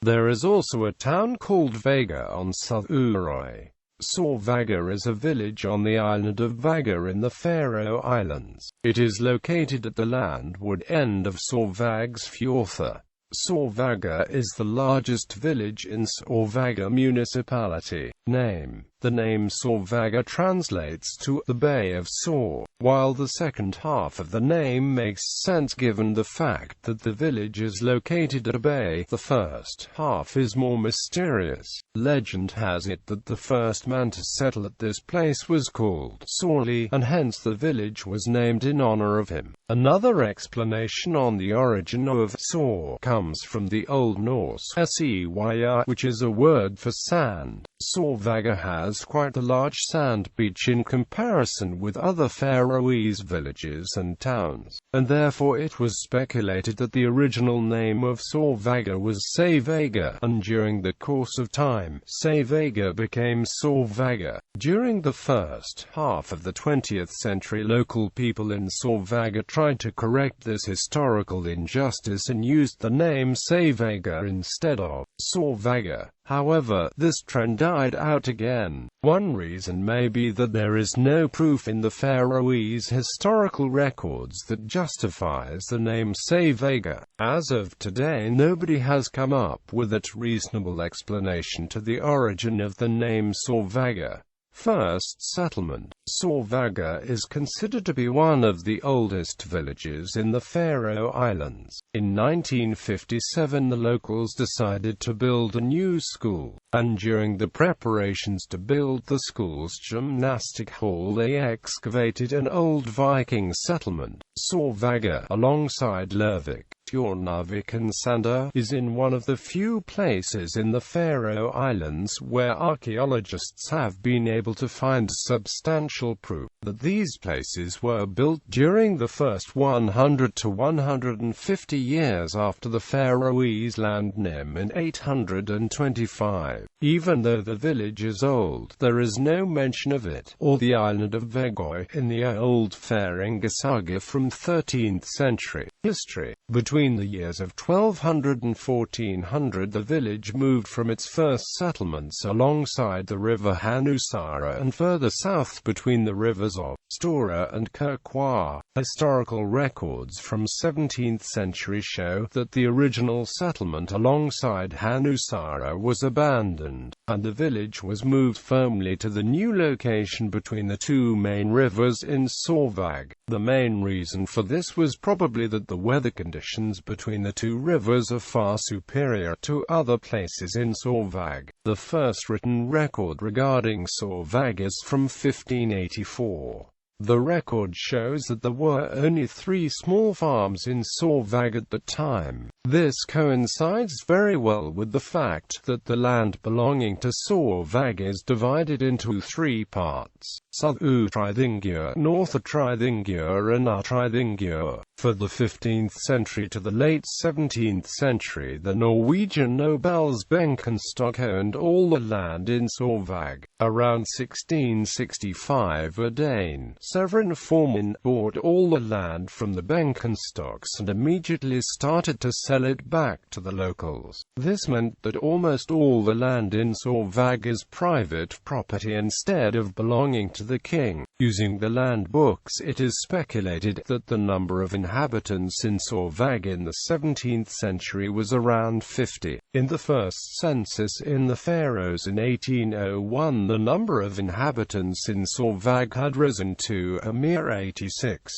There is also a town called Vágar on Suðuroy.Sørvágur is a village on the island of Vágar in the Faroe Islands. It is located at the landward end of Sørvágsfjørður.Sørvágur is the largest village in Sørvágur Municipality. The name Sørvágur translates to the Bay of Sør, while the second half of the name makes sense given the fact that the village is located at a bay. The first half is more mysterious. Legend has it that the first man to settle at this place was called Sørli, and hence the village was named in honor of him. Another explanation on the origin of Sør comes from the Old Norse Sørvágur, which is a word for sand. Sørvágur has quite a large sand beach in comparison with other Faroese villages and towns, and therefore it was speculated that the original name of Sørvágur was Sørvágur, and during the course of time, Sørvágur became Sørvágur. During the first half of the 20th century, local people in Sørvágur tried to correct this historical injustice and used the name Sørvágur instead of Sørvágur. However, this trend died out again. One reason may be that there is no proof in the Faroese historical records that justifies the name Sørvágur. As of today, nobody has come up with a reasonable explanation to the origin of the name Sørvágur. First settlement. Sørvágur is considered to be one of the oldest villages in the Faroe Islands. In 1957 the locals decided to build a new school, and during the preparations to build the school's gymnastic hall they excavated an old Viking settlement. Sørvágur, alongside Lervik, Tjornavik and Sander, is in one of the few places in the Faroe Islands where archaeologists have been able to find substantial proof that these places were built during the first 100 to 150 years after the Faroese landname in 825. Even though the village is old, there is no mention of it, or the island of Vágur, in the old Faringa saga from 13th century history. Between the years of 1200 and 1400 the village moved from its first settlements alongside the river Hanusara and further south between the rivers of Stora and Kirkwa. Historical records from 17th century show that the original settlement alongside Hanusara was abandoned, and the village was moved firmly to the new location between the two main rivers in Sørvágur. The main reason for this was probably that the weather conditions between the two rivers are far superior to other places in Sørvágur. The first written record regarding Sørvágur is from 1584. The record shows that there were only 3 small farms in Sørvágur at the time. This coincides very well with the fact that the land belonging to Sørvágur is divided into 3 parts: Suðuroy.Sørvágur, Norðuroy.Sørvágur and Útroy.Sørvágur. For the 15th century to the late 17th century the Norwegian nobles Benkenstock owned all the land in Sørvágur. Around 1665 a Dane, Severin Forman, bought all the land from the Benkenstocks and immediately started to sell it back to the locals. This meant that almost all the land in Sørvágur is private property instead of belonging to the king. Using the land books, it is speculated that the number of inhabitants in Sørvágur in the 17th century was around 50. In the first census in the Faroes in 1801, the number of inhabitants in Sørvágur had risen to a mere 86.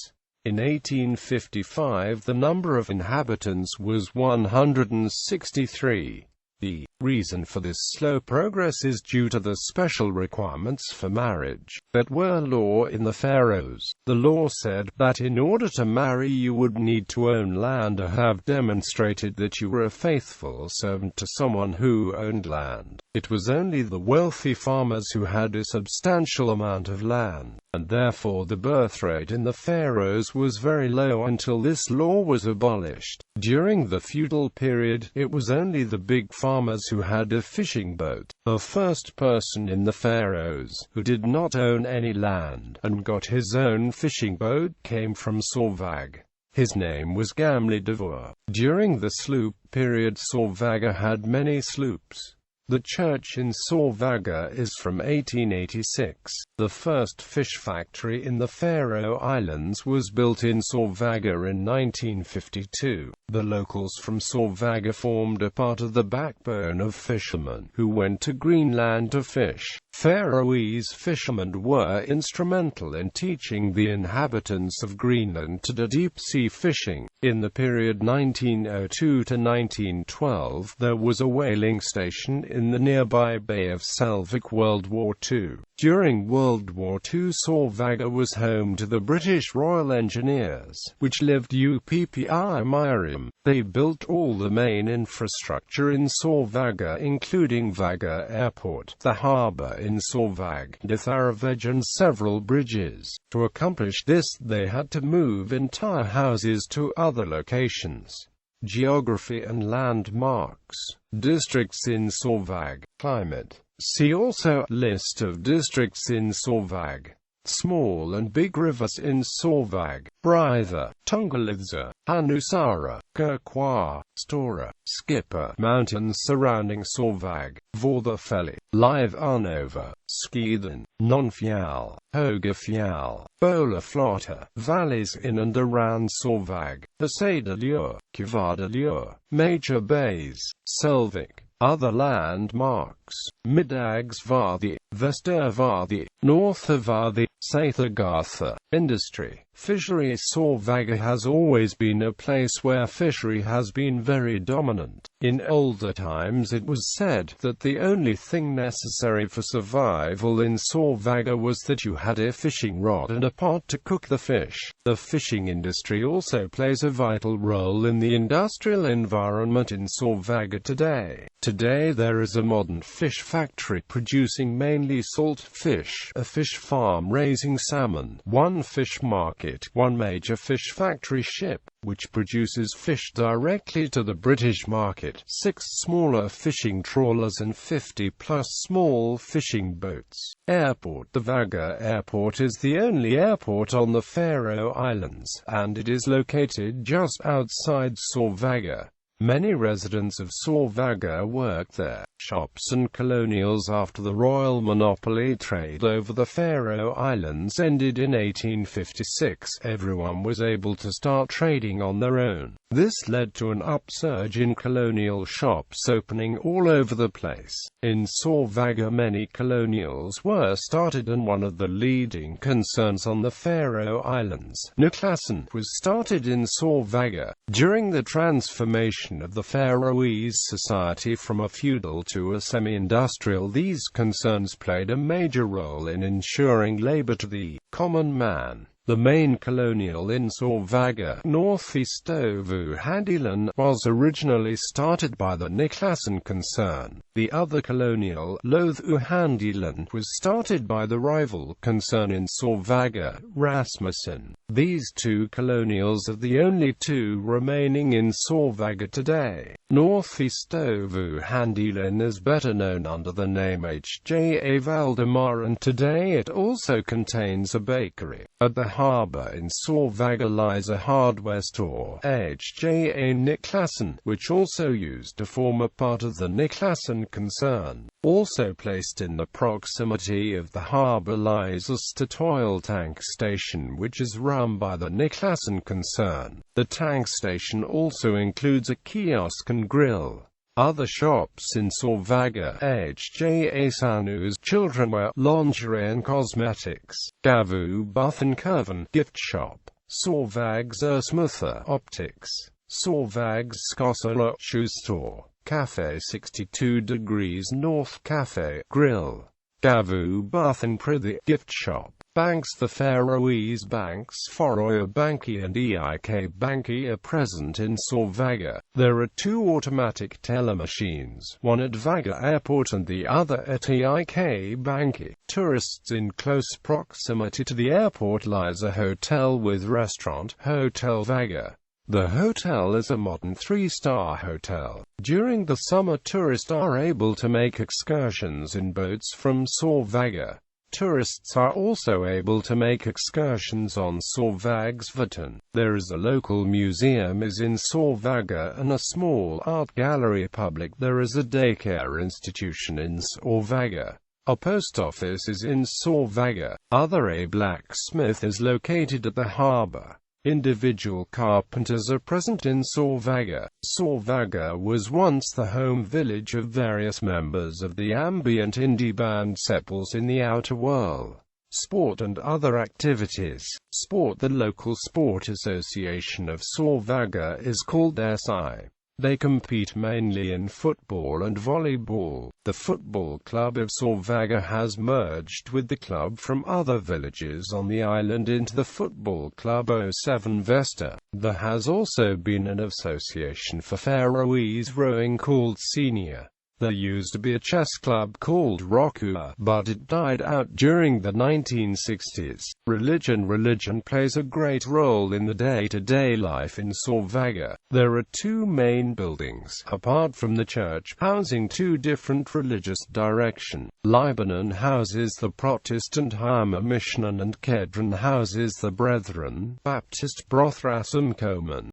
In 1855 the number of inhabitants was 163. The reason for this slow progress is due to the special requirements for marriage that were law in the Faroes. The law said that in order to marry you would need to own land or have demonstrated that you were a faithful servant to someone who owned land. It was only the wealthy farmers who had a substantial amount of land, and therefore the birth rate in the Faroes was very low until this law was abolished. During the feudal period, it was only the big farmers who had a fishing boat. The first person in the Faroes who did not own any land and got his own fishing boat came from Sørvágur. His name was Gamli Davur. During the sloop period, Sørvágur had many sloops. The church in Sørvágur is from 1886. The first fish factory in the Faroe Islands was built in Sørvágur in 1952. The locals from Sørvágur formed a part of the backbone of fishermen who went to Greenland to fish. Faroese fishermen were instrumental in teaching the inhabitants of Greenland to do deep-sea fishing. In the period 1902 to 1912, there was a whaling station in the nearby Bay of Sørvágur. World War II. During World War II, Sørvágur was home to the British Royal Engineers, which lived UPPI Myriam. They built all the main infrastructure in Sørvágur, including Vágar Airport, the harbour in Sørvágur, and several bridges. To accomplish this, they had to move entire houses to other locations. Geography and landmarks. Districts in Sørvágur. Climate. See also List of districts in Sørvágur. Small and big rivers in Sørvágur: Breiða, Tunguliðsa, Hanusara, Kirkwa, Stora, Skipper. Mountains surrounding Sørvágur: Vorðafelli, Live Arnova, Skíðin, Nonfjall, Högafjall, Bólaflota. Valleys in and around Sørvágur: Húsadalur, Kivadalur. Major bays: Selvik. Other landmarks: Miðdagsvarði, Vesturvarði, Norðurvarði, Sæþargarða. Industry. Fishery. Sørvágur has always been a place where fishery has been very dominant. In older times it was said that the only thing necessary for survival in Sørvágur was that you had a fishing rod and a pot to cook the fish. The fishing industry also plays a vital role in the industrial environment in Sørvágur today. Today there is a modern fish factory producing mainly salt fish, a fish farm raising salmon, one fish market, one major fish factory ship, which produces fish directly to the British market, 6 smaller fishing trawlers and 50+ small fishing boats. Airport. The Vágar Airport is the only airport on the Faroe Islands, and it is located just outside Sørvágur. Many residents of Sørvágur work there. Shops and colonials. After the royal monopoly trade over the Faroe Islands ended in 1856, everyone was able to start trading on their own. This led to an upsurge in colonial shops opening all over the place. In Sørvágur many colonials were started, and one of the leading concerns on the Faroe Islands, Niklassen, was started in Sørvágur. During the transformation of the Faroese society from a feudal to a semi-industrial, these concerns played a major role in ensuring labor to the common man. The main colonial in Sørvágur, Norðostavu Handilan, was originally started by the Niklassen concern. The other colonial, Lóðu Handilan, was started by the rival concern in Sørvágur, Rasmussen. These two colonials are the only two remaining in Sørvágur today. Norðostavu Handilan is better known under the name H.J.A. Valdemar, and today it also contains a bakery. At the harbour in Sørvágur lies a hardware store, H.J.A. Niklassen, which also used to form a part of the Niklassen concern. Also placed in the proximity of the harbour lies a Statoil tank station, which is run by the Niklassen concern. The tank station also includes a kiosk and grill. Other shops in Sørvágur: H.J.A. Sanu's childrenwear, lingerie and cosmetics, Gavu Buthan Curvan gift shop, Sørvágsfjørður optics, Sørvágsfjørður shoe store, Cafe 62 Degrees North Cafe grill, Gavu Buthan Prithvi gift shop. Banks. The Faroese banks Faroe Banki and Eik Banki are present in Sørvágur. There are 2 automatic teller machines, one at Vágar Airport and the other at Eik Banki. Tourists. In close proximity to the airport lies a hotel with restaurant, Hotel Vágar. The hotel is a modern 3-star hotel. During the summer, tourists are able to make excursions in boats from Sørvágur. Tourists are also able to make excursions on Sørvágsfjørður. There is a local museum is in Sørvágur and a small art gallery public. There is a daycare institution in Sørvágur. A post office is in Sørvágur. A blacksmith is located at the harbour. Individual carpenters are present in Sørvágur. Sørvágur was once the home village of various members of the ambient indie band Sepals in the Outer World. Sport and other activities. Sport. The local sport association of Sørvágur is called SI. They compete mainly in football and volleyball. The football club of Sørvágur has merged with the club from other villages on the island into the football club 07 Vesta. There has also been an association for Faroese rowing called Senior. There used to be a chess club called Vágur, but it died out during the 1960s. Religion plays a great role in the day-to-day life in Sørvágur. There are two main buildings, apart from the church, housing two different religious direction. Libanon houses the Protestant Harma Mission and Kedron houses the Brethren Baptist Brothrasamkomen.